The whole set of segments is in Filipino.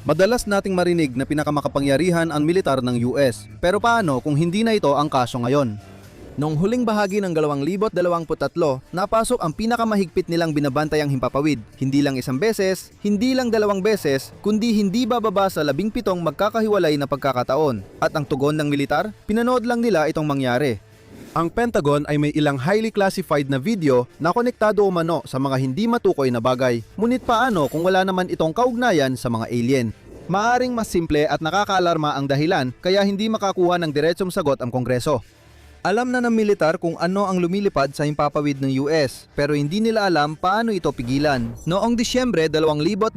Madalas nating marinig na pinakamakapangyarihan ang militar ng US. Pero paano kung hindi na ito ang kaso ngayon? Noong huling bahagi ng 2023, napasok ang pinakamahigpit nilang binabantayang himpapawid. Hindi lang isang beses, hindi lang 2 beses, kundi hindi bababa sa 17 magkakahiwalay na pagkakataon. At ang tugon ng militar, pinanood lang nila itong mangyari. Ang Pentagon ay may ilang highly classified na video na konektado umano sa mga hindi matukoy na bagay. Ngunit paano kung wala naman itong kaugnayan sa mga alien? Maaring mas simple at nakakaalarma ang dahilan kaya hindi makakuha ng diretsong sagot ang Kongreso. Alam na ng militar kung ano ang lumilipad sa himpapawid ng US, pero hindi nila alam paano ito pigilan. Noong Disyembre 2023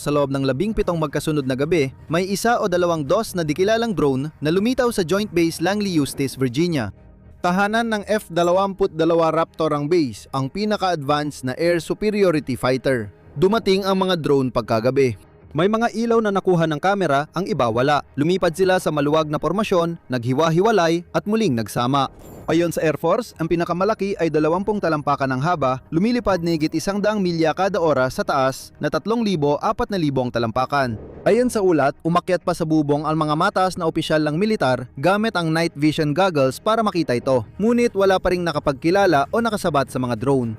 sa loob ng 17 magkasunod na gabi, may 1 o 2 DOS na dikilalang drone na lumitaw sa Joint Base Langley Eustis, Virginia. Tahanan ng F-22 Raptor ang base, ang pinaka-advanced na air superiority fighter. Dumating ang mga drone pagkagabi. May mga ilaw na nakuha ng kamera, ang iba wala. Lumipad sila sa maluwag na formasyon, naghiwa-hiwalay at muling nagsama. Ayon sa Air Force, ang pinakamalaki ay 20 talampakan ng haba, lumilipad na higit 100 milya kada oras sa taas na 3,000-4,000 talampakan. Ayon sa ulat, umakyat pa sa bubong ang mga mataas na opisyal ng militar gamit ang night vision goggles para makita ito. Ngunit wala pa ring nakapagkilala o nakasabat sa mga drone.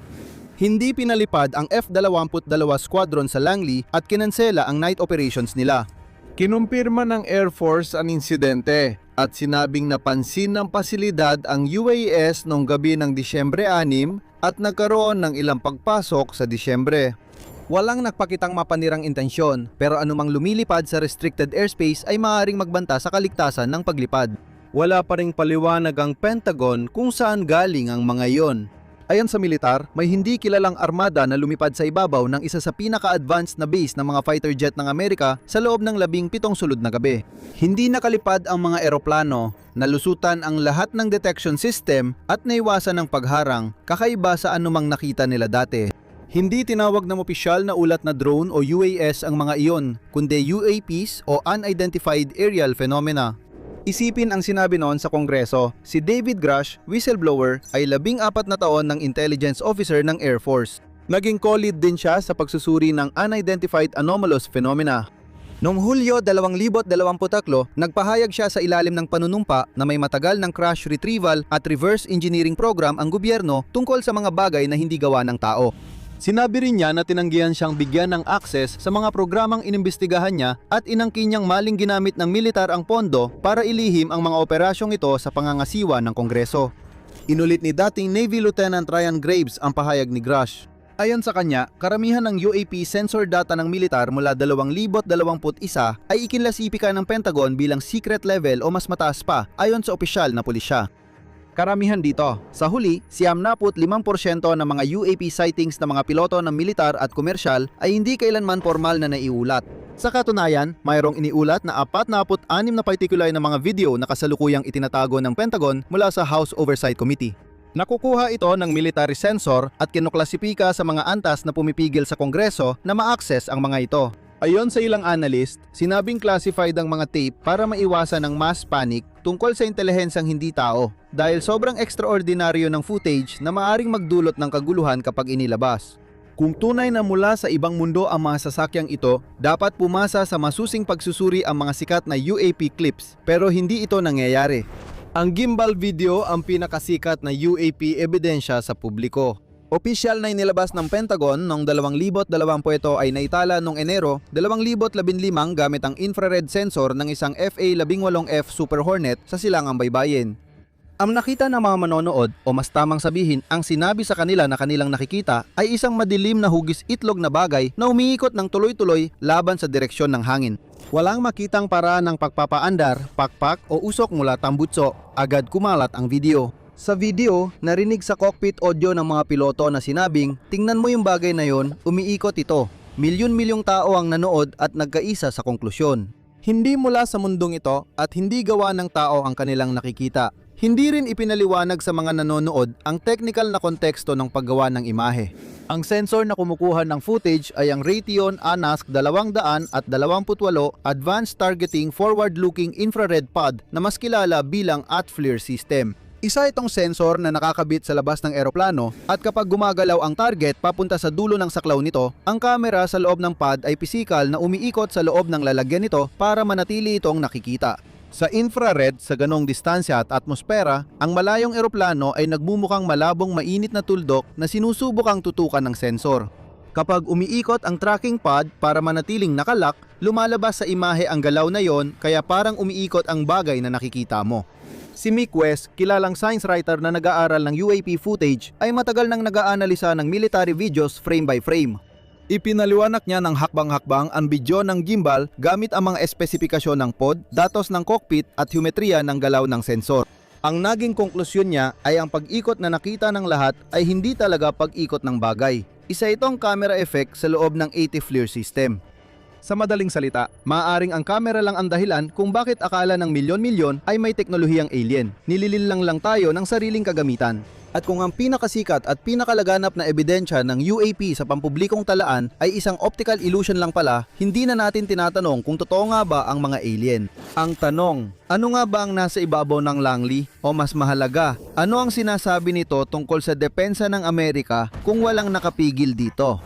Hindi pinalipad ang F-22 Squadron sa Langley at kinansela ang night operations nila. Kinumpirma ng Air Force ang insidente at sinabing napansin ng pasilidad ang UAS noong gabi ng Disyembre 6 at nagkaroon ng ilang pagpasok sa Disyembre. Walang nagpakitang mapanirang intensyon pero anumang lumilipad sa restricted airspace ay maaaring magbanta sa kaligtasan ng paglipad. Wala pa ring paliwanag ang Pentagon kung saan galing ang mga iyon. Ayon sa militar, may hindi kilalang armada na lumipad sa ibabaw ng isa sa pinaka-advanced na base ng mga fighter jet ng Amerika sa loob ng 17 sulod na gabi. Hindi nakalipad ang mga eroplano, nalusutan ang lahat ng detection system at naiwasan ng pagharang, kakaiba sa anumang nakita nila dati. Hindi tinawag ng opisyal na ulat na drone o UAS ang mga iyon, kundi UAPs o Unidentified Aerial Phenomena. Isipin ang sinabi noon sa Kongreso, si David Grush, whistleblower, ay 14 na taon ng intelligence officer ng Air Force. Naging co-lead din siya sa pagsusuri ng Unidentified Anomalous Phenomena. Noong Hulyo 2023, nagpahayag siya sa ilalim ng panunumpa na may matagal ng crash retrieval at reverse engineering program ang gobyerno tungkol sa mga bagay na hindi gawa ng tao. Sinabi rin niya na tinanggihan siyang bigyan ng access sa mga programang inimbestigahan niya at inangkin niyang maling ginamit ng militar ang pondo para ilihim ang mga operasyong ito sa pangangasiwa ng Kongreso. Inulit ni dating Navy Lieutenant Ryan Graves ang pahayag ni Grush. Ayon sa kanya, karamihan ng UAP sensor data ng militar mula 2021 ay ikinlasipika ng Pentagon bilang secret level o mas mataas pa ayon sa opisyal na pulisya. Karamihan dito. Sa huli, 75% ng mga UAP sightings ng mga piloto ng militar at komersyal ay hindi kailanman formal na naiulat. Sa katunayan, mayroong iniulat na 46 na particular na mga video na kasalukuyang itinatago ng Pentagon mula sa House Oversight Committee. Nakukuha ito ng military sensor at kinuklasipika sa mga antas na pumipigil sa Kongreso na ma-access ang mga ito. Ayon sa ilang analyst, sinabing classified ang mga tape para maiwasan ang mass panic tungkol sa intelihensyang hindi tao dahil sobrang extraordinaryo ng footage na maaring magdulot ng kaguluhan kapag inilabas. Kung tunay na mula sa ibang mundo ang mga sasakyang ito, dapat pumasa sa masusing pagsusuri ang mga sikat na UAP clips pero hindi ito nangyayari. Ang gimbal video ang pinakasikat na UAP ebidensya sa publiko. Opisyal na inilabas ng Pentagon noong 2020 ay naitala noong Enero 2015 gamit ang infrared sensor ng isang FA-18F Super Hornet sa Silangang Baybayin. Ang nakita ng mga manonood o mas tamang sabihin ang sinabi sa kanila na kanilang nakikita ay isang madilim na hugis itlog na bagay na umiikot ng tuloy-tuloy laban sa direksyon ng hangin. Walang makitang paraan ng pagpapaandar, pakpak o usok mula tambutso. Agad kumalat ang video. Sa video, narinig sa cockpit audio ng mga piloto na sinabing, tingnan mo yung bagay na yon, umiikot ito. Milyon-milyong tao ang nanood at nagkaisa sa konklusyon. Hindi mula sa mundong ito at hindi gawa ng tao ang kanilang nakikita. Hindi rin ipinaliwanag sa mga nanonood ang technical na konteksto ng paggawa ng imahe. Ang sensor na kumukuha ng footage ay ang Raytheon ANASC 228 Advanced Targeting Forward-Looking Infrared Pod na mas kilala bilang ATFLIR system. Isa itong sensor na nakakabit sa labas ng eroplano at kapag gumagalaw ang target papunta sa dulo ng saklaw nito, ang kamera sa loob ng pad ay pisikal na umiikot sa loob ng lalagyan nito para manatili itong nakikita. Sa infrared, sa ganong distansya at atmosfera, ang malayong eroplano ay nagmumukhang malabong mainit na tuldok na sinusubukang tutukan ng sensor. Kapag umiikot ang tracking pad para manatiling nakalak, lumalabas sa imahe ang galaw na yon kaya parang umiikot ang bagay na nakikita mo. Si Mick West, kilalang science writer na nag-aaral ng UAP footage, ay matagal nang nag-aanalisa ng military videos frame by frame. Ipinaliwanag niya ng hakbang-hakbang ang video ng gimbal gamit ang mga espesipikasyon ng pod, datos ng cockpit at geometriya ng galaw ng sensor. Ang naging konklusyon niya ay ang pag-ikot na nakita ng lahat ay hindi talaga pag-ikot ng bagay. Isa itong camera effect sa loob ng 80 FLIR system. Sa madaling salita, maaaring ang kamera lang ang dahilan kung bakit akala ng milyon-milyon ay may teknolohiyang alien. Nilililang lang tayo ng sariling kagamitan. At kung ang pinakasikat at pinakalaganap na ebidensya ng UAP sa pampublikong talaan ay isang optical illusion lang pala, hindi na natin tinatanong kung totoo nga ba ang mga alien. Ang tanong, ano nga ba ang nasa ibabaw ng Langley? O mas mahalaga, ano ang sinasabi nito tungkol sa depensa ng Amerika kung walang nakapigil dito?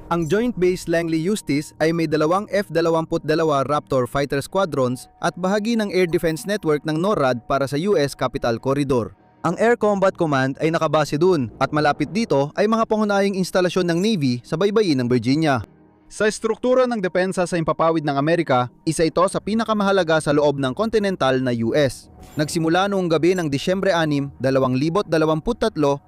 Ang Joint Base Langley Eustis ay may dalawang F-22 Raptor fighter squadrons at bahagi ng Air Defense Network ng NORAD para sa US Capital Corridor. Ang Air Combat Command ay nakabase dun at malapit dito ay mga pangunahing instalasyon ng Navy sa baybayin ng Virginia. Sa estruktura ng depensa sa impapawid ng Amerika, isa ito sa pinakamahalaga sa loob ng kontinental na US. Nagsimula noong gabi ng Disyembre 6, 2023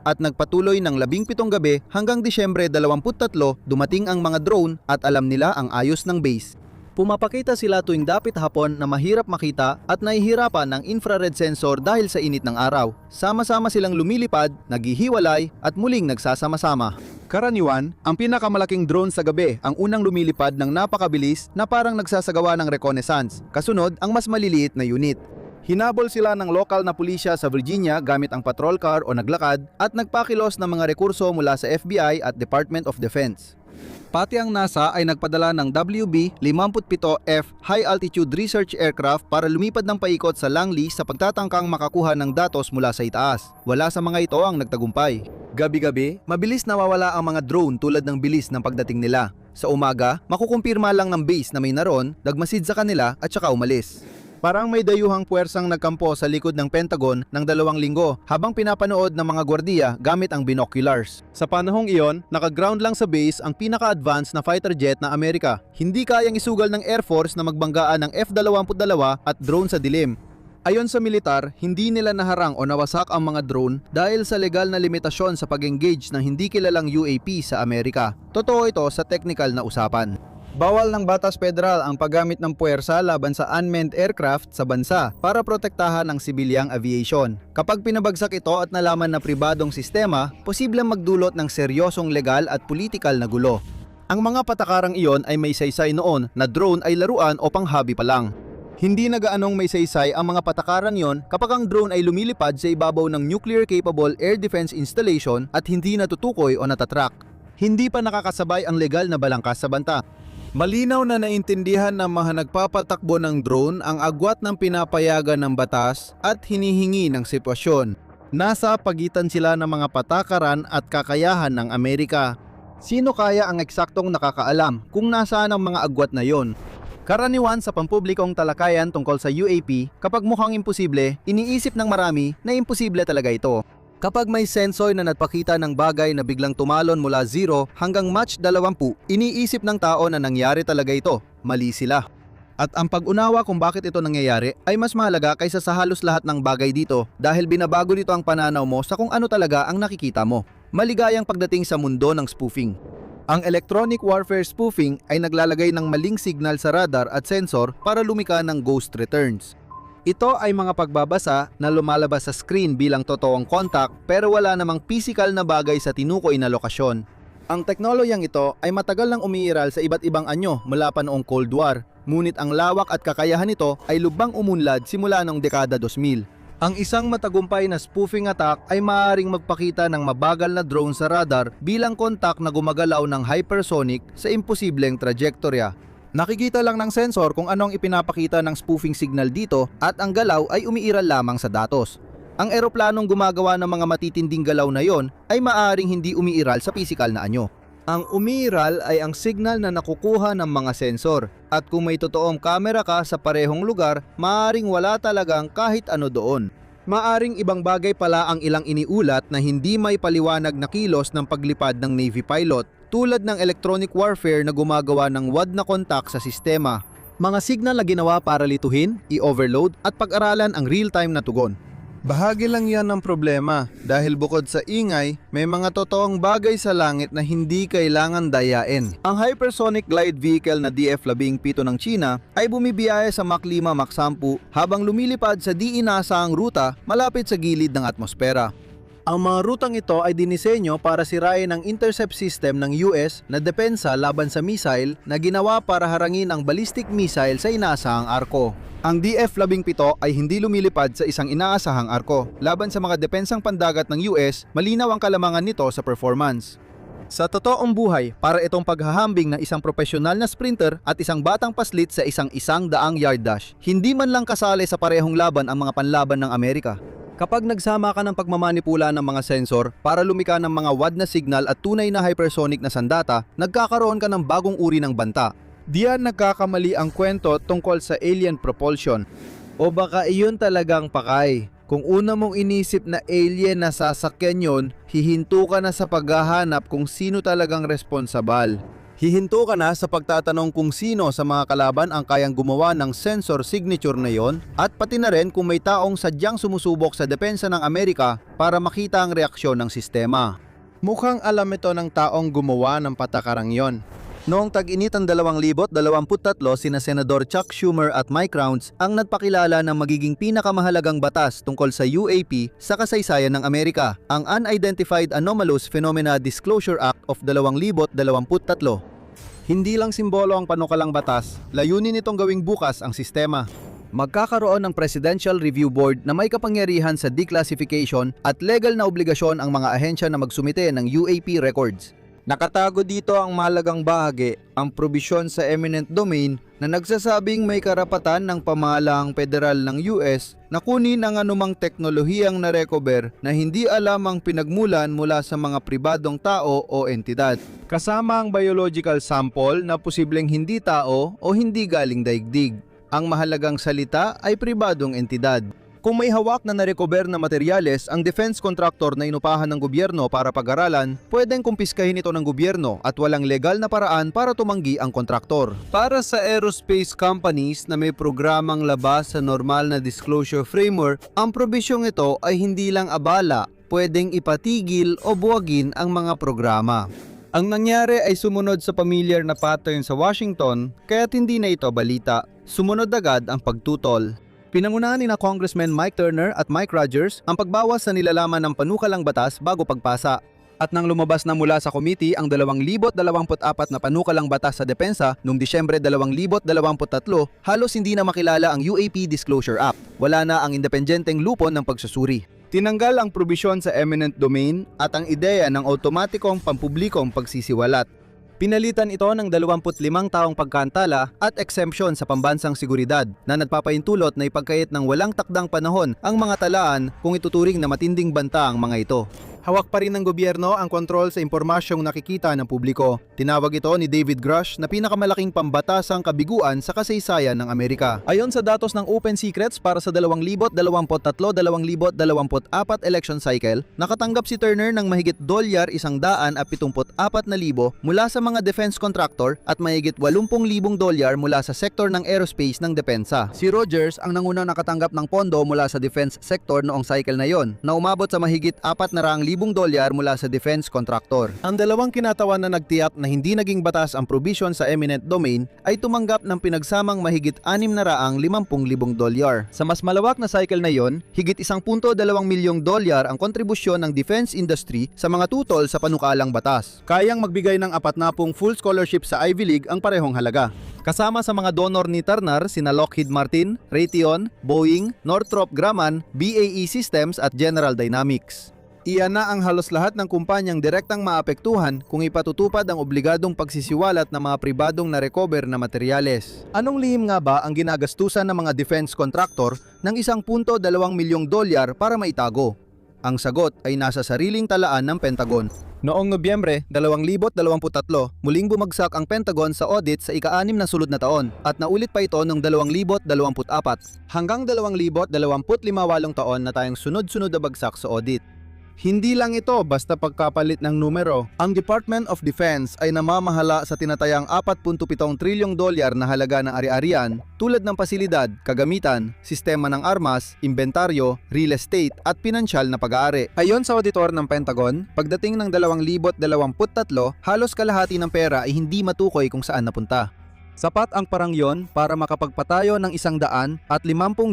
at nagpatuloy ng 17 gabi hanggang Disyembre 23 dumating ang mga drone at alam nila ang ayos ng base. Pumapakita sila tuwing dapit hapon na mahirap makita at nahihirapan ng infrared sensor dahil sa init ng araw. Sama-sama silang lumilipad, naghihiwalay at muling nagsasama-sama. Karaniwan, ang pinakamalaking drone sa gabi ang unang lumilipad ng napakabilis na parang nagsasagawa ng reconnaissance. Kasunod, ang mas maliliit na unit. Hinabol sila ng lokal na pulisya sa Virginia gamit ang patrol car o naglakad at nagpakilos ng mga rekurso mula sa FBI at Department of Defense. Pati ang NASA ay nagpadala ng WB-57F High Altitude Research Aircraft para lumipad ng paikot sa Langley sa pagtatangkang makakuha ng datos mula sa itaas. Wala sa mga ito ang nagtagumpay. Gabi-gabi, mabilis nawawala ang mga drone tulad ng bilis ng pagdating nila. Sa umaga, makukumpirma lang ng base na may naroon, nagmasid sa kanila at saka umalis. Parang may dayuhang puwersang nagkampo sa likod ng Pentagon ng 2 linggo habang pinapanood ng mga gwardiya gamit ang binoculars. Sa panahong iyon, naka-ground lang sa base ang pinaka-advanced na fighter jet na Amerika. Hindi kayang isugal ng Air Force na magbanggaan ng F-22 at drone sa dilim. Ayon sa militar, hindi nila naharang o nawasak ang mga drone dahil sa legal na limitasyon sa pag-engage ng hindi kilalang UAP sa Amerika. Totoo ito sa technical na usapan. Bawal ng batas federal ang paggamit ng puwersa laban sa unmanned aircraft sa bansa para protektahan ang sibilyang aviation. Kapag pinabagsak ito at nalaman na pribadong sistema, posibleng magdulot ng seryosong legal at politikal na gulo. Ang mga patakarang iyon ay may saysay noon na drone ay laruan o pang-hobby pa lang. Hindi nagaanong may saysay ang mga patakaran yon kapag ang drone ay lumilipad sa ibabaw ng nuclear-capable air defense installation at hindi natutukoy o natatrack. Hindi pa nakakasabay ang legal na balangkas sa banta. Malinaw na naintindihan ng mga nagpapatakbo ng drone ang agwat ng pinapayagan ng batas at hinihingi ng sitwasyon. Nasa pagitan sila ng mga patakaran at kakayahan ng Amerika. Sino kaya ang eksaktong nakakaalam kung nasaan ang mga agwat na yon? Karaniwan sa pampublikong talakayan tungkol sa UAP, kapag mukhang imposible, iniisip ng marami na imposible talaga ito. Kapag may sensor na nagpakita ng bagay na biglang tumalon mula 0 hanggang Mach 20, iniisip ng tao na nangyari talaga ito. Mali sila. At ang pag-unawa kung bakit ito nangyayari ay mas mahalaga kaysa sa halos lahat ng bagay dito dahil binabago nito ang pananaw mo sa kung ano talaga ang nakikita mo. Maligayang pagdating sa mundo ng spoofing. Ang electronic warfare spoofing ay naglalagay ng maling signal sa radar at sensor para lumika ng ghost returns. Ito ay mga pagbabasa na lumalabas sa screen bilang totoong contact pero wala namang physical na bagay sa tinukoy na lokasyon. Ang teknolohiyang ito ay matagal nang umiiral sa iba't ibang anyo mula pa noong Cold War, ngunit ang lawak at kakayahan nito ay lubhang umunlad simula noong dekada 2000. Ang isang matagumpay na spoofing attack ay maaaring magpakita ng mabagal na drone sa radar bilang contact na gumagalaw ng hypersonic sa imposibleng trajektorya. Nakikita lang ng sensor kung anong ipinapakita ng spoofing signal dito at ang galaw ay umiiral lamang sa datos. Ang eroplanong gumagawa ng mga matitinding galaw na yon ay maaaring hindi umiiral sa pisikal na anyo. Ang umiiral ay ang signal na nakukuha ng mga sensor, at kung may totoong kamera ka sa parehong lugar, maaaring wala talagang kahit ano doon. Maaring ibang bagay pala ang ilang iniulat na hindi may paliwanag na kilos ng paglipad ng Navy pilot, tulad ng electronic warfare na gumagawa ng WAD na kontak sa sistema. Mga signal na ginawa para lituhin, i-overload at pag-aralan ang real-time na tugon. Bahagi lang yan ng problema dahil bukod sa ingay, may mga totoong bagay sa langit na hindi kailangan dayain. Ang hypersonic glide vehicle na DF-17 ng China ay bumibiyahe sa Mach 5 Mach 10 habang lumilipad sa di inaasahang ruta malapit sa gilid ng atmosfera. Ang mga rutang ito ay dinisenyo para sirain ang intercept system ng US na depensa laban sa missile na ginawa para harangin ang ballistic missile sa inaasahang arko. Ang DF-17 ay hindi lumilipad sa isang inaasahang arko. Laban sa mga depensang pandagat ng US, malinaw ang kalamangan nito sa performance. Sa totoong buhay, para itong paghahambing na isang profesional na sprinter at isang batang paslit sa isang daang yard dash. Hindi man lang kasali sa parehong laban ang mga panlaban ng Amerika. Kapag nagsama ka ng pagmamanipula ng mga sensor para lumika ng mga WAD na signal at tunay na hypersonic na sandata, nagkakaroon ka ng bagong uri ng banta. Diyan nagkakamali ang kwento tungkol sa alien propulsion. O baka iyon talagang pakay. Kung una mong inisip na alien na sasakyan yon, hihinto ka na sa paghahanap kung sino talagang responsabal. Hihinto ka na sa pagtatanong kung sino sa mga kalaban ang kayang gumawa ng sensor signature na yon, at pati na rin kung may taong sadyang sumusubok sa depensa ng Amerika para makita ang reaksyon ng sistema. Mukhang alam ito ng taong gumawa ng patakarang yon. Noong tag-init ng 2023, sina Senador Chuck Schumer at Mike Rounds ang nagpakilala ng magiging pinakamahalagang batas tungkol sa UAP sa kasaysayan ng Amerika, ang Unidentified Anomalous Phenomena Disclosure Act of 2023. Hindi lang simbolo ang panukalang batas, layunin nitong gawing bukas ang sistema. Magkakaroon ng Presidential Review Board na may kapangyarihan sa declassification at legal na obligasyon ang mga ahensya na magsumite ng UAP records. Nakatago dito ang mahalagang bahagi, ang probisyon sa eminent domain na nagsasabing may karapatan ng pamahalaang federal ng US na kunin ang anumang teknolohiyang na-recover na hindi alam ang pinagmulan mula sa mga pribadong tao o entidad. Kasama ang biological sample na posibleng hindi tao o hindi galing daigdig. Ang mahalagang salita ay pribadong entidad. Kung may hawak na na-recover na materyales ang defense contractor na inupahan ng gobyerno para pag-aralan, pwedeng kumpiskahin ito ng gobyerno at walang legal na paraan para tumanggi ang kontraktor. Para sa aerospace companies na may programang labas sa normal na disclosure framework, ang probisyong ito ay hindi lang abala, pwedeng ipatigil o buwagin ang mga programa. Ang nangyari ay sumunod sa pamilyar na pattern sa Washington, kaya't hindi na ito balita. Sumunod agad ang pagtutol. Pinangunahan ni na Congressman Mike Turner at Mike Rogers ang pagbawas sa nilalaman ng panukalang batas bago pagpasa. At nang lumabas na mula sa committee ang 2024 na panukalang batas sa depensa noong Disyembre 2023, halos hindi na makilala ang UAP Disclosure Act. Wala na ang independenteng lupon ng pagsusuri. Tinanggal ang probisyon sa eminent domain at ang ideya ng automatikong pampublikong pagsisiwalat. Pinalitan ito ng 25 taong pagkantala at exemption sa pambansang seguridad na nagpapaintulot na ipagkait ng walang takdang panahon ang mga talaan kung ituturing na matinding banta ang mga ito. Hawak pa rin ng gobyerno ang kontrol sa impormasyong nakikita ng publiko. Tinawag ito ni David Grush na pinakamalaking pambatasang kabiguan sa kasaysayan ng Amerika. Ayon sa datos ng Open Secrets para sa 2023-2024 election cycle, nakatanggap si Turner ng mahigit $174,000 mula sa mga defense contractor at mahigit $80,000 mula sa sektor ng aerospace ng depensa. Si Rogers ang nangunang nakatanggap ng pondo mula sa defense sector noong cycle na yon, na umabot sa mahigit $400,000 mula sa defense contractor. Ang dalawang kinatawan na nagtiyak na hindi naging batas ang provision sa eminent domain ay tumanggap ng pinagsamang mahigit $650,000. Sa mas malawak na cycle na yon, higit $1.2 milyong ang kontribusyon ng defense industry sa mga tutol sa panukalang batas. Kayang magbigay ng 40 full scholarship sa Ivy League ang parehong halaga. Kasama sa mga donor ni Turner sina Lockheed Martin, Raytheon, Boeing, Northrop Grumman, BAE Systems at General Dynamics. Iyan na ang halos lahat ng kumpanyang direktang maapektuhan kung ipatutupad ang obligadong pagsisiwalat ng mga pribadong na-recover na materyales. Anong lihim nga ba ang ginagastusan ng mga defense contractor ng $1.2 milyong para maitago? Ang sagot ay nasa sariling talaan ng Pentagon. Noong Nobyembre 2023, muling bumagsak ang Pentagon sa audit sa ika-6 na sulod na taon at naulit pa ito noong 2024 hanggang 2025 walong taon na tayong sunod-sunod na bagsak sa audit. Hindi lang ito basta pagkapalit ng numero. Ang Department of Defense ay namamahala sa tinatayang $4.7 trilyong na halaga ng ari-arian tulad ng pasilidad, kagamitan, sistema ng armas, inventaryo, real estate at pinansyal na pag-aari. Ayon sa auditor ng Pentagon, pagdating ng 2023, halos kalahati ng pera ay hindi matukoy kung saan napunta. Sapat ang parang yon para makapagpatayo ng 150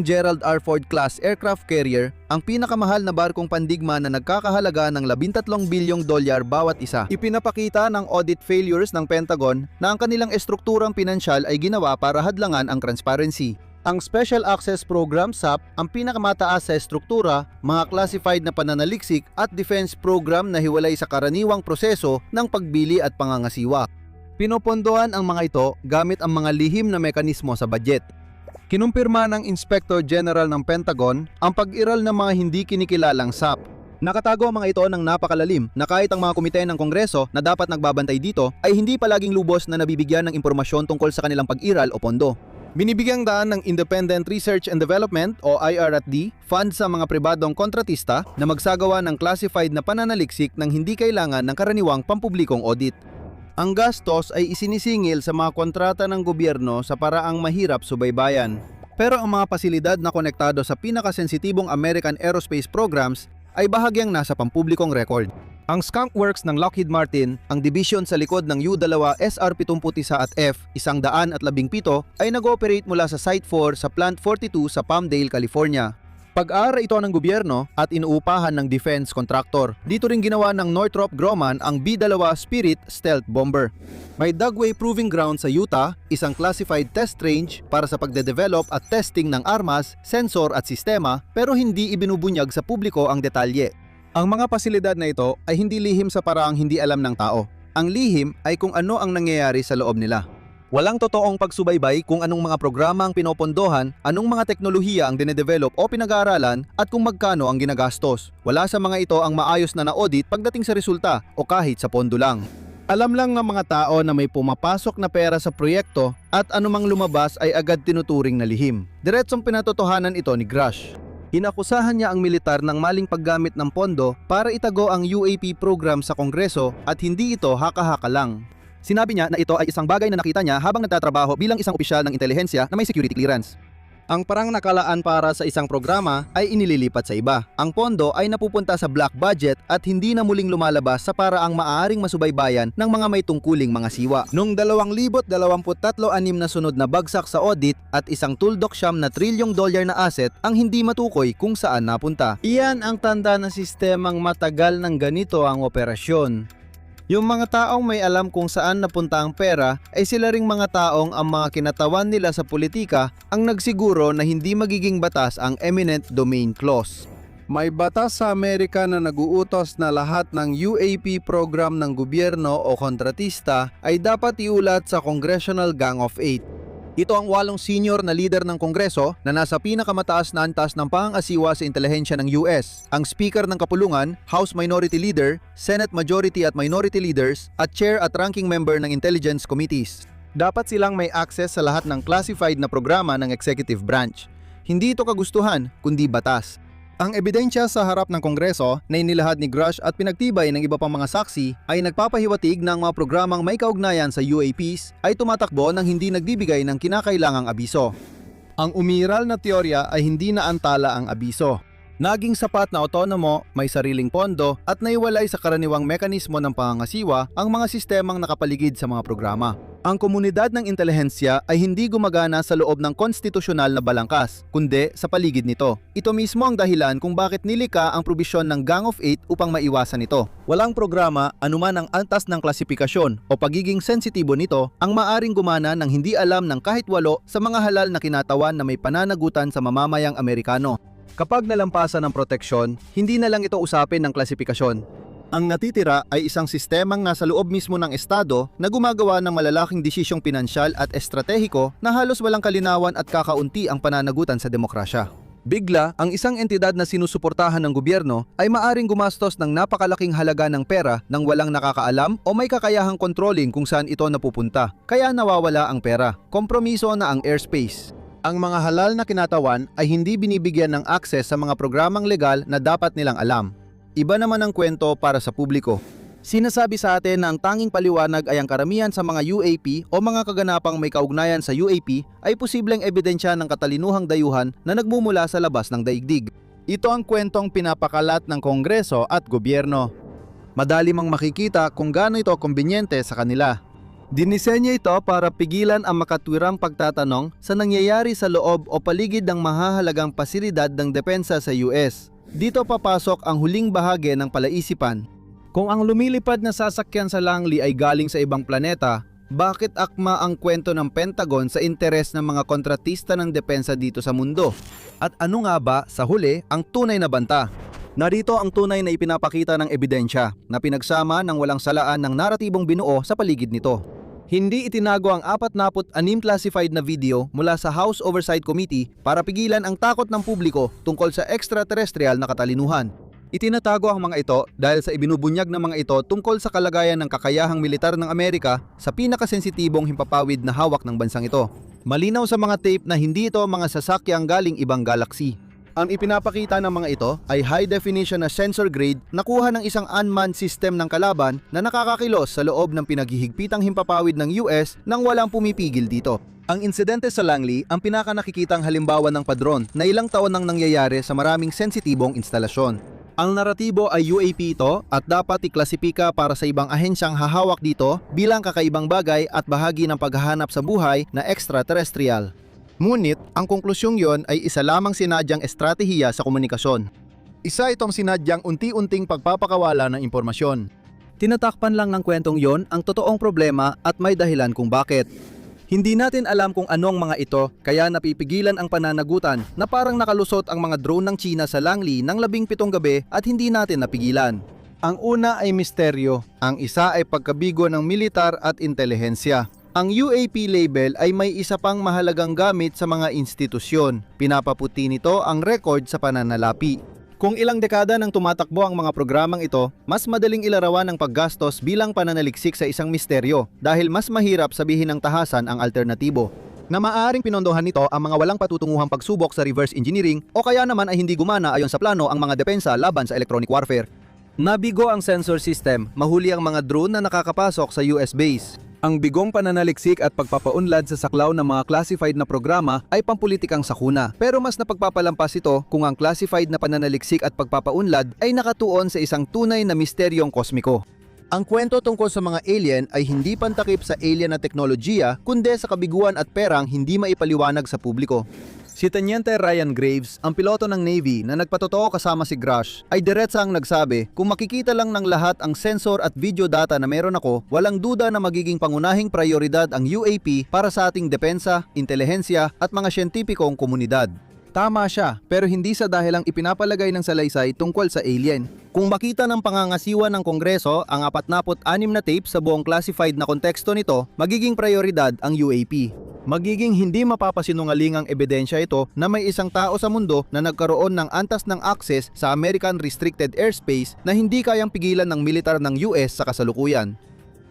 Gerald R. Ford class aircraft carrier, ang pinakamahal na barkong pandigma na nagkakahalaga ng $13 bilyong bawat isa. Ipinapakita ng audit failures ng Pentagon na ang kanilang estrukturang pinansyal ay ginawa para hadlangan ang transparency. Ang Special Access Program SAP ang pinakamataas sa estruktura, mga classified na pananaliksik at defense program na hiwalay sa karaniwang proseso ng pagbili at pangangasiwa. Pinopondohan ang mga ito gamit ang mga lihim na mekanismo sa budget. Kinumpirma ng Inspector General ng Pentagon ang pag-iral ng mga hindi kinikilalang SAP. Nakatago ang mga ito ng napakalalim na kahit ang mga komite ng Kongreso na dapat nagbabantay dito ay hindi palaging lubos na nabibigyan ng impormasyon tungkol sa kanilang pag-iral o pondo. Binibigyang daan ng Independent Research and Development o IR&D fund sa mga pribadong kontratista na magsagawa ng classified na pananaliksik ng hindi kailangan ng karaniwang pampublikong audit. Ang gastos ay isinisingil sa mga kontrata ng gobyerno sa paraang mahirap subaybayan. Pero ang mga pasilidad na konektado sa pinakasensitibong American Aerospace Programs ay bahagyang nasa pampublikong record. Ang Skunk Works ng Lockheed Martin, ang dibisyon sa likod ng U-2 SR-71 at F-117 ay nag-ooperate mula sa Site 4 sa Plant 42 sa Palmdale, California. Pag-aari ito ng gobyerno at inuupahan ng defense contractor. Dito rin ginawa ng Northrop Grumman ang B-2 Spirit stealth bomber. May Dugway Proving Ground sa Utah, isang classified test range para sa pagde-develop at testing ng armas, sensor at sistema, pero hindi ibinubunyag sa publiko ang detalye. Ang mga pasilidad na ito ay hindi lihim sa paraang hindi alam ng tao. Ang lihim ay kung ano ang nangyayari sa loob nila. Walang totoong pagsubaybay kung anong mga programa ang pinopondohan, anong mga teknolohiya ang dinedevelop o pinag-aaralan at kung magkano ang ginagastos. Wala sa mga ito ang maayos na na-audit pagdating sa resulta o kahit sa pondo lang. Alam lang ng mga tao na may pumapasok na pera sa proyekto at anumang lumabas ay agad tinuturing na lihim. Diretsong pinatotohanan ito ni Grush. Inakusahan niya ang militar ng maling paggamit ng pondo para itago ang UAP program sa Kongreso at hindi ito haka-haka lang. Sinabi niya na ito ay isang bagay na nakita niya habang nagtatrabaho bilang isang opisyal ng intelihensya na may security clearance. Ang parang nakalaan para sa isang programa ay inililipat sa iba. Ang pondo ay napupunta sa black budget at hindi na muling lumalabas sa paraang maaaring masubaybayan ng mga may tungkuling mga siwa. Noong 2023, 6 na sunod na bagsak sa audit at isang tuldok $9 trilyong na asset ang hindi matukoy kung saan napunta. Iyan ang tanda ng sistemang matagal ng ganito ang operasyon. Yung mga taong may alam kung saan napunta ang pera ay sila ring mga taong ang mga kinatawan nila sa politika ang nagsiguro na hindi magiging batas ang eminent domain clause. May batas sa Amerika na naguutos na lahat ng UAP program ng gobyerno o kontratista ay dapat iulat sa Congressional Gang of Eight. Ito ang 8 senior na leader ng Kongreso na nasa pinakamataas na antas ng pangangasiwa sa intelihensya ng US, ang Speaker ng Kapulungan, House Minority Leader, Senate Majority at Minority Leaders, at Chair at Ranking Member ng Intelligence Committees. Dapat silang may access sa lahat ng classified na programa ng Executive Branch. Hindi ito kagustuhan, kundi batas. Ang ebidensya sa harap ng Kongreso na inilahad ni Grush at pinagtibay ng iba pang mga saksi ay nagpapahiwatig ng mga programang may kaugnayan sa UAPs ay tumatakbo nang hindi nagbibigay ng kinakailangang abiso. Ang umiiral na teorya ay hindi naantala ang abiso. Naging sapat na otonomo, may sariling pondo at naiwalay sa karaniwang mekanismo ng pangangasiwa ang mga sistemang nakapaligid sa mga programa. Ang komunidad ng intelihensya ay hindi gumagana sa loob ng konstitusyonal na balangkas, kundi sa paligid nito. Ito mismo ang dahilan kung bakit nilikha ang probisyon ng Gang of Eight upang maiwasan ito. Walang programa, anuman ang antas ng klasifikasyon o pagiging sensitibo nito, ang maaring gumana ng hindi alam ng kahit 8 sa mga halal na kinatawan na may pananagutan sa mamamayang Amerikano. Kapag nalampasan ng proteksyon, hindi na lang ito usapin ng klasifikasyon. Ang natitira ay isang sistemang nasa loob mismo ng estado na gumagawa ng malalaking desisyong pinansyal at estratehiko na halos walang kalinawan at kakaunti ang pananagutan sa demokrasya. Bigla, ang isang entidad na sinusuportahan ng gobyerno ay maaring gumastos ng napakalaking halaga ng pera nang walang nakakaalam o may kakayahang kontrolin kung saan ito napupunta. Kaya nawawala ang pera. Kompromiso na ang airspace. Ang mga halal na kinatawan ay hindi binibigyan ng akses sa mga programang legal na dapat nilang alam. Iba naman ang kwento para sa publiko. Sinasabi sa atin na ang tanging paliwanag ay ang karamihan sa mga UAP o mga kaganapang may kaugnayan sa UAP ay posibleng ebidensya ng katalinuhang dayuhan na nagmumula sa labas ng daigdig. Ito ang kwentong pinapakalat ng Kongreso at gobyerno. Madali mang makikita kung gaano ito kumbinyente sa kanila. Dinisenyo ito para pigilan ang makatwirang pagtatanong sa nangyayari sa loob o paligid ng mahahalagang pasilidad ng depensa sa US. Dito papasok ang huling bahagi ng palaisipan. Kung ang lumilipad na sasakyan sa Langley ay galing sa ibang planeta, bakit akma ang kwento ng Pentagon sa interes ng mga kontratista ng depensa dito sa mundo? At ano nga ba, sa huli, ang tunay na banta? Narito ang tunay na ipinapakita ng ebidensya na pinagsama ng walang salaan ng naratibong binuo sa paligid nito. Hindi itinago ang 46 classified na video mula sa House Oversight Committee para pigilan ang takot ng publiko tungkol sa extraterrestrial na katalinuhan. Itinatago ang mga ito dahil sa ibinubunyag ng mga ito tungkol sa kalagayan ng kakayahang militar ng Amerika sa pinakasensitibong himpapawid na hawak ng bansang ito. Malinaw sa mga tape na hindi ito mga sasakyang galing ibang galaksi. Ang ipinapakita ng mga ito ay high definition na sensor grade na kuha ng isang unmanned system ng kalaban na nakakakilos sa loob ng pinaghihigpitang himpapawid ng US nang walang pumipigil dito. Ang insidente sa Langley ang pinakanakikitang halimbawa ng padron na ilang taon nang nangyayari sa maraming sensitibong instalasyon. Ang naratibo ay UAP ito at dapat iklasipika para sa ibang ahensyang hahawak dito bilang kakaibang bagay at bahagi ng paghahanap sa buhay na extraterrestrial. Ngunit, ang konklusyong yon ay isa lamang sinadyang estratehiya sa komunikasyon. Isa itong sinadyang unti-unting pagpapakawala ng impormasyon. Tinatakpan lang ng kwentong yon ang totoong problema at may dahilan kung bakit. Hindi natin alam kung anong mga ito kaya napipigilan ang pananagutan na parang nakalusot ang mga drone ng China sa Langley ng 17 gabi at hindi natin napigilan. Ang una ay misteryo, ang isa ay pagkabigo ng militar at intelihensya. Ang UAP label ay may isa pang mahalagang gamit sa mga institusyon. Pinapaputi nito ang record sa pananalapi. Kung ilang dekada nang tumatakbo ang mga programang ito, mas madaling ilarawan ang paggastos bilang pananaliksik sa isang misteryo dahil mas mahirap sabihin ng tahasan ang alternatibo. Na maaaring pinondohan nito ang mga walang patutunguhang pagsubok sa reverse engineering o kaya naman ay hindi gumana ayon sa plano ang mga depensa laban sa electronic warfare. Nabigo ang sensor system, mahuli ang mga drone na nakakapasok sa US base. Ang bigong pananaliksik at pagpapaunlad sa saklaw ng mga classified na programa ay pampulitikang sakuna. Pero mas napagpapalampas ito kung ang classified na pananaliksik at pagpapaunlad ay nakatuon sa isang tunay na misteryong kosmiko. Ang kwento tungkol sa mga alien ay hindi pantakip sa alien na teknolohiya kundi sa kabiguan at perang hindi maipaliwanag sa publiko. Si Teniente Ryan Graves, ang piloto ng Navy na nagpatotoo kasama si Grush, ay diretsang nagsabi, kung makikita lang ng lahat ang sensor at video data na meron ako, walang duda na magiging pangunahing prioridad ang UAP para sa ating depensa, intelihensya at mga siyentipikong komunidad. Tama siya, pero hindi sa dahilang ipinapalagay ng salaysay tungkol sa alien. Kung makita ng pangangasiwa ng Kongreso ang 46 na tape sa buong classified na konteksto nito, magiging prioridad ang UAP. Magiging hindi mapapasinungalingang ebidensya ito na may isang tao sa mundo na nagkaroon ng antas ng access sa American Restricted Airspace na hindi kayang pigilan ng militar ng US sa kasalukuyan.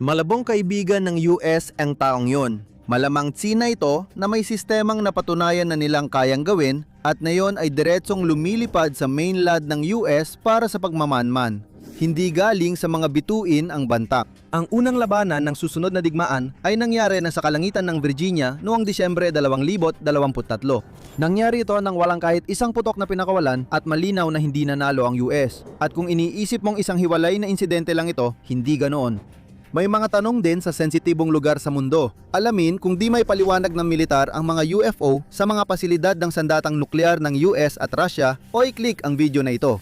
Malabong kaibigan ng US ang taong yon. Malamang Tsina ito na may sistemang napatunayan na nilang kayang gawin at ngayon ay diretsong lumilipad sa mainland ng US para sa pagmamanman. Hindi galing sa mga bituin ang bantak. Ang unang labanan ng susunod na digmaan ay nangyari na sa kalangitan ng Virginia noong Disyembre 2023. Nangyari ito nang walang kahit isang putok na pinakawalan at malinaw na hindi nanalo ang US. At kung iniisip mong isang hiwalay na insidente lang ito, hindi ganoon. May mga tanong din sa sensitibong lugar sa mundo. Alamin kung di may paliwanag ng militar ang mga UFO sa mga pasilidad ng sandatang nuklear ng US at Russia o i-click ang video na ito.